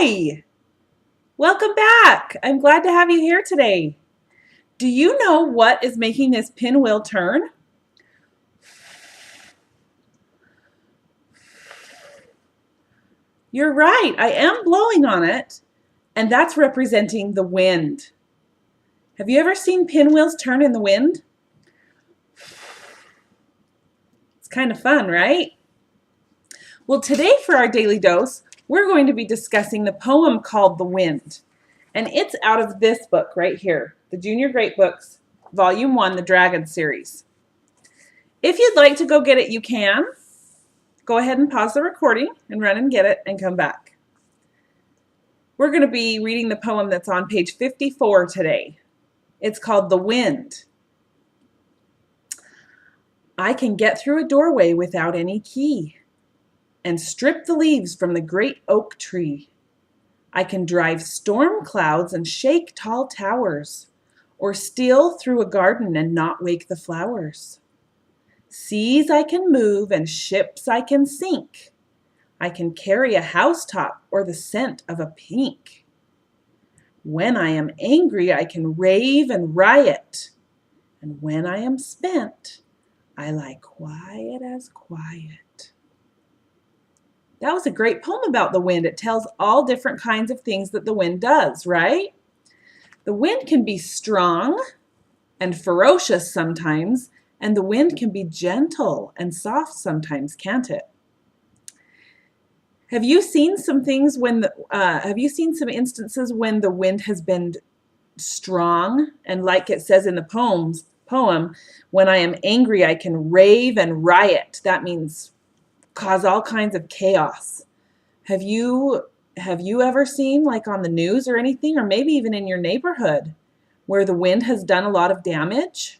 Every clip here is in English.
Hi, welcome back. I'm glad to have you here today. Do you know what is making this pinwheel turn? You're right, I am blowing on it, and that's representing the wind. Have you ever seen pinwheels turn in the wind? It's kind of fun, right? Well, today for our daily dose, we're going to be discussing the poem called The Wind. And it's out of this book right here, the Junior Great Books, Volume 1, the Dragon Series. If you'd like to go get it, you can. Go ahead and pause the recording and run and get it and come back. We're going to be reading the poem that's on page 54 today. It's called The Wind. I can get through a doorway without any key and strip the leaves from the great oak tree. I can drive storm clouds and shake tall towers, or steal through a garden and not wake the flowers. Seas I can move and ships I can sink. I can carry a housetop or the scent of a pink. When I am angry, I can rave and riot. And when I am spent, I lie quiet as quiet. That was a great poem about the wind. It tells all different kinds of things that the wind does, right? The wind can be strong and ferocious sometimes, and the wind can be gentle and soft sometimes, can't it? Have you seen some things have you seen some instances when the wind has been strong, and like it says in the poem, when I am angry, I can rave and riot. That means cause all kinds of chaos. Have you ever seen, like on the news or anything, or maybe even in your neighborhood, where the wind has done a lot of damage?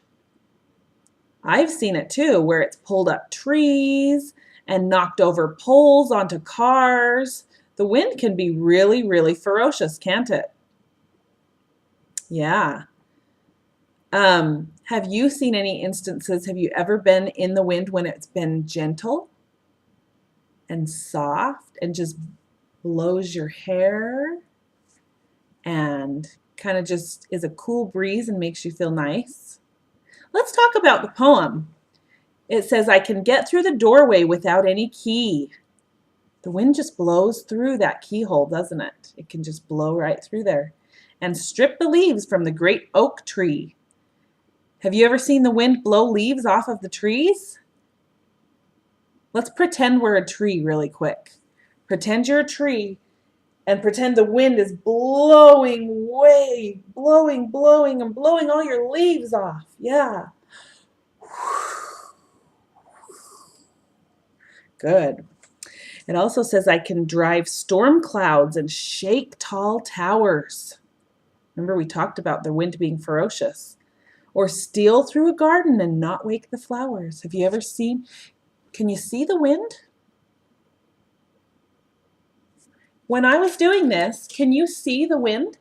I've seen it too, where it's pulled up trees and knocked over poles onto cars. The wind can be really, really ferocious, can't it? Yeah. Have you seen any instances, have you ever been in the wind when it's been gentle and soft and just blows your hair and kind of just is a cool breeze and makes you feel nice? Let's talk about the poem. It says, I can get through the doorway without any key. The wind just blows through that keyhole, doesn't it? It can just blow right through there. And strip the leaves from the great oak tree. Have you ever seen the wind blow leaves off of the trees? Let's pretend we're a tree really quick. Pretend you're a tree and pretend the wind is blowing and blowing all your leaves off. Yeah. Good. It also says I can drive storm clouds and shake tall towers. Remember, we talked about the wind being ferocious. Or steal through a garden and not wake the flowers. Have you ever seen, can you see the wind? When I was doing this, can you see the wind?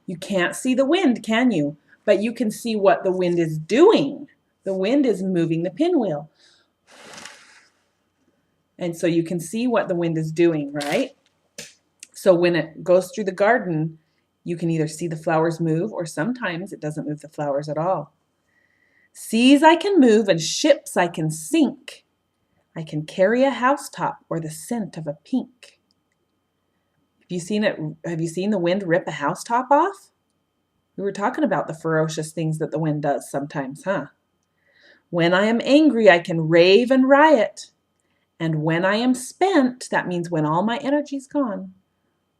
You can't see the wind, can you? But you can see what the wind is doing. The wind is moving the pinwheel. And so you can see what the wind is doing, right? So when it goes through the garden, you can either see the flowers move, or sometimes it doesn't move the flowers at all. Seas I can move and ships I can sink. I can carry a housetop or the scent of a pink. Have you seen the wind rip a housetop off? We were talking about the ferocious things that the wind does sometimes, huh? When I am angry, I can rave and riot. And when I am spent, that means when all my energy's gone,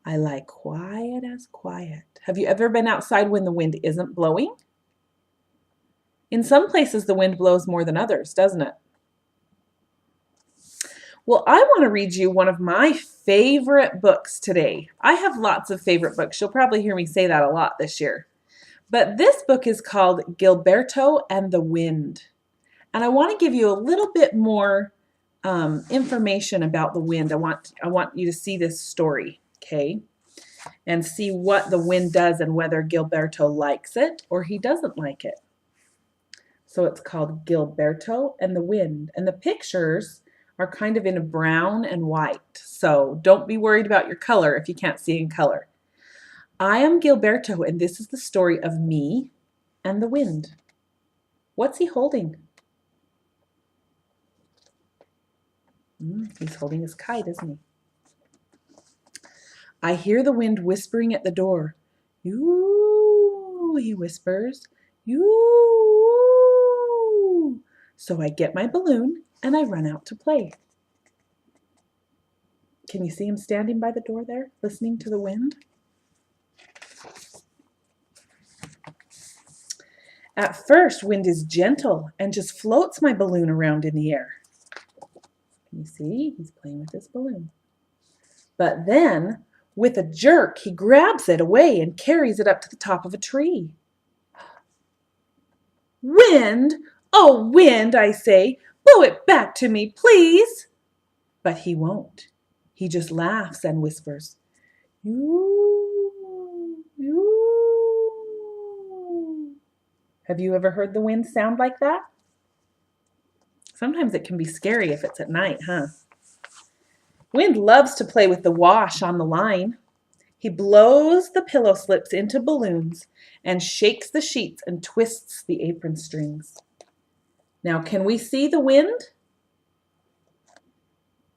I lie quiet as quiet. Have you ever been outside when the wind isn't blowing? In some places, the wind blows more than others, doesn't it? Well, I want to read you one of my favorite books today. I have lots of favorite books. You'll probably hear me say that a lot this year. But this book is called Gilberto and the Wind. And I want to give you a little bit more information about the wind. I want you to see this story, okay? And see what the wind does and whether Gilberto likes it or he doesn't like it. So it's called Gilberto and the Wind. And the pictures are kind of in a brown and white. So don't be worried about your color if you can't see in color. I am Gilberto, and this is the story of me and the wind. What's he holding? He's holding his kite, isn't he? I hear the wind whispering at the door. "You," he whispers. "You." So I get my balloon and I run out to play. Can you see him standing by the door there, listening to the wind? At first, wind is gentle and just floats my balloon around in the air. Can you see? He's playing with his balloon. But then, with a jerk, he grabs it away and carries it up to the top of a tree. "Wind! Oh, wind," I say, "blow it back to me, please." But he won't. He just laughs and whispers, "You, you." Have you ever heard the wind sound like that? Sometimes it can be scary if it's at night, huh? Wind loves to play with the wash on the line. He blows the pillow slips into balloons and shakes the sheets and twists the apron strings. Now, can we see the wind?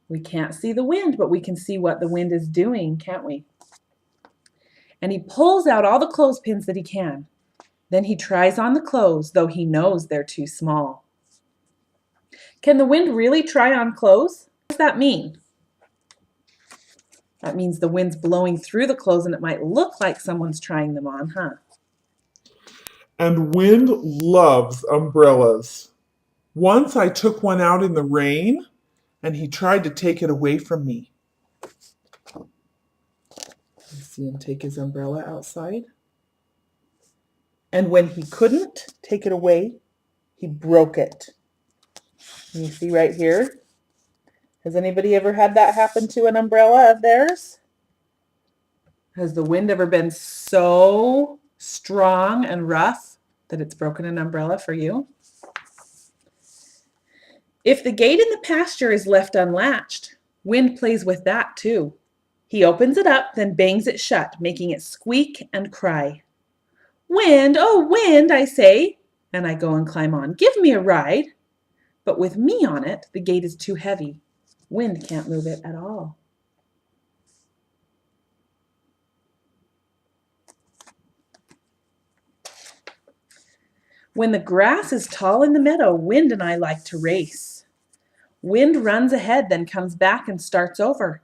We can't see the wind, but we can see what the wind is doing, can't we? And he pulls out all the clothespins that he can. Then he tries on the clothes, though he knows they're too small. Can the wind really try on clothes? What does that mean? That means the wind's blowing through the clothes and it might look like someone's trying them on, huh? And wind loves umbrellas. Once I took one out in the rain and he tried to take it away from me. You see him take his umbrella outside? And when he couldn't take it away, he broke it. And you see right here? Has anybody ever had that happen to an umbrella of theirs? Has the wind ever been so strong and rough that it's broken an umbrella for you? If the gate in the pasture is left unlatched, wind plays with that too. He opens it up, then bangs it shut, making it squeak and cry. "Wind, oh wind," I say, and I go and climb on. "Give me a ride." But with me on it, the gate is too heavy. Wind can't move it at all. When the grass is tall in the meadow, Wind and I like to race. Wind runs ahead, then comes back and starts over.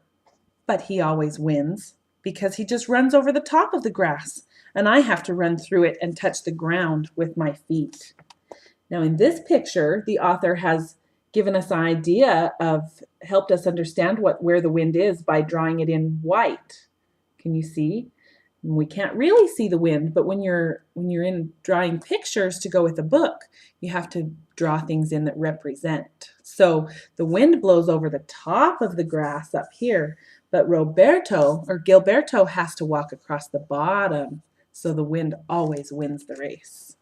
But he always wins because he just runs over the top of the grass, and I have to run through it and touch the ground with my feet. Now in this picture, the author has given us an idea of, helped us understand where the wind is by drawing it in white. Can you see? We can't really see the wind, but when you're in drawing pictures to go with a book, you have to draw things in that represent. So the wind blows over the top of the grass up here, but Gilberto has to walk across the bottom, so the wind always wins the race.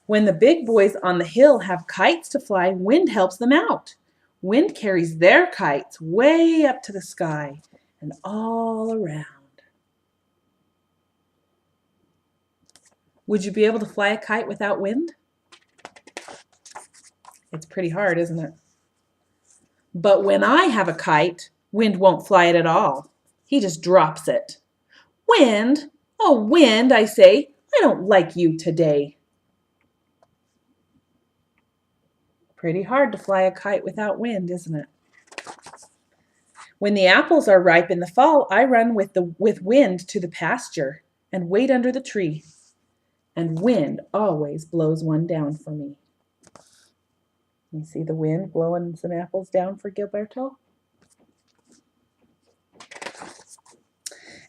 When the big boys on the hill have kites to fly, wind helps them out. Wind carries their kites way up to the sky and all around. Would you be able to fly a kite without wind? It's pretty hard, isn't it? But when I have a kite, wind won't fly it at all. He just drops it. "Wind, oh wind," I say, "I don't like you today." Pretty hard to fly a kite without wind, isn't it? When the apples are ripe in the fall, I run with wind to the pasture and wait under the tree. And wind always blows one down for me. You see the wind blowing some apples down for Gilberto?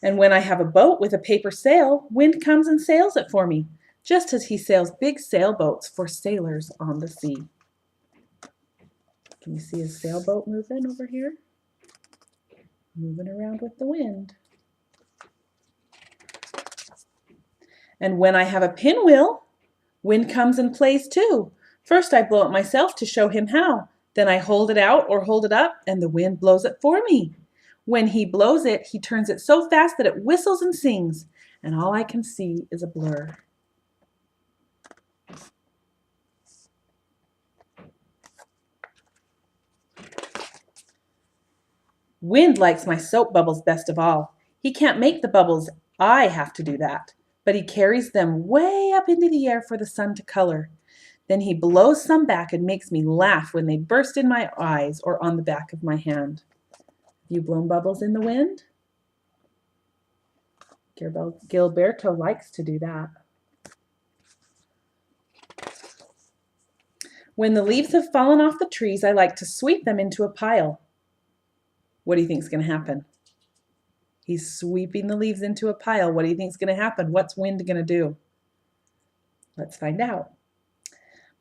And when I have a boat with a paper sail, wind comes and sails it for me, just as he sails big sailboats for sailors on the sea. Can you see his sailboat moving over here? Moving around with the wind. And when I have a pinwheel, wind comes and plays too. First I blow it myself to show him how. Then I hold it out or hold it up and the wind blows it for me. When he blows it, he turns it so fast that it whistles and sings, and all I can see is a blur. Wind likes my soap bubbles best of all. He can't make the bubbles, I have to do that. But he carries them way up into the air for the sun to color. Then he blows some back and makes me laugh when they burst in my eyes or on the back of my hand. Have you blown bubbles in the wind? Gilberto likes to do that. When the leaves have fallen off the trees, I like to sweep them into a pile. What do you think is going to happen? He's sweeping the leaves into a pile. What do you think is going to happen? What's wind going to do? Let's find out.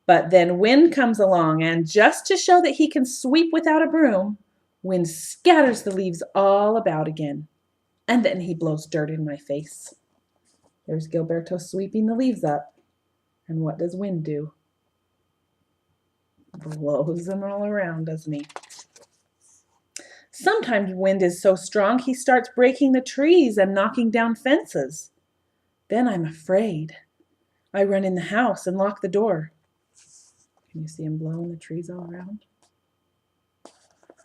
But then wind comes along, and just to show that he can sweep without a broom, wind scatters the leaves all about again. And then he blows dirt in my face. There's Gilberto sweeping the leaves up. And what does wind do? Blows them all around, doesn't he? Sometimes wind is so strong he starts breaking the trees and knocking down fences. Then I'm afraid. I run in the house and lock the door. Can you see him blowing the trees all around?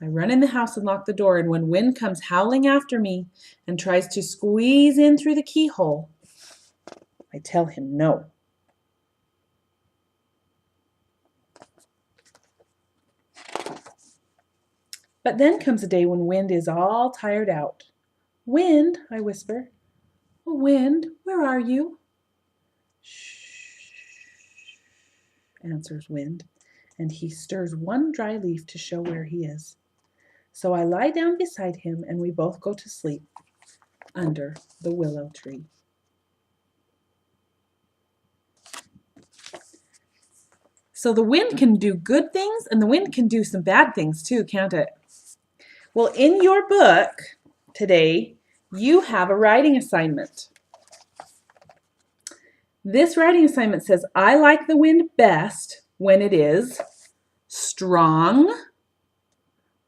I run in the house and lock the door, and when wind comes howling after me and tries to squeeze in through the keyhole, I tell him no. But then comes a day when wind is all tired out. Wind, I whisper. Oh, wind, where are you? Shh, answers wind, and he stirs one dry leaf to show where he is. So I lie down beside him and we both go to sleep under the willow tree. So the wind can do good things and the wind can do some bad things too, can't it? Well, in your book today, you have a writing assignment. This writing assignment says, I like the wind best when it is strong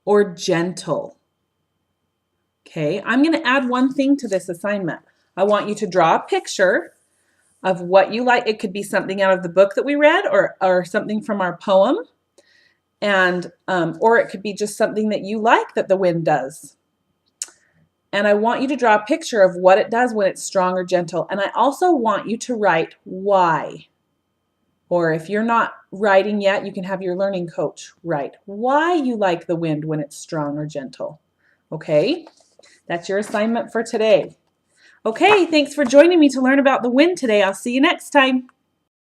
or gentle. Okay, I'm going to add one thing to this assignment. I want you to draw a picture of what you like. It could be something out of the book that we read or something from our poem. And or it could be just something that you like that the wind does. And I want you to draw a picture of what it does when it's strong or gentle. And I also want you to write why. Or if you're not writing yet, you can have your learning coach write why you like the wind when it's strong or gentle. Okay, that's your assignment for today. Okay, thanks for joining me to learn about the wind today. I'll see you next time.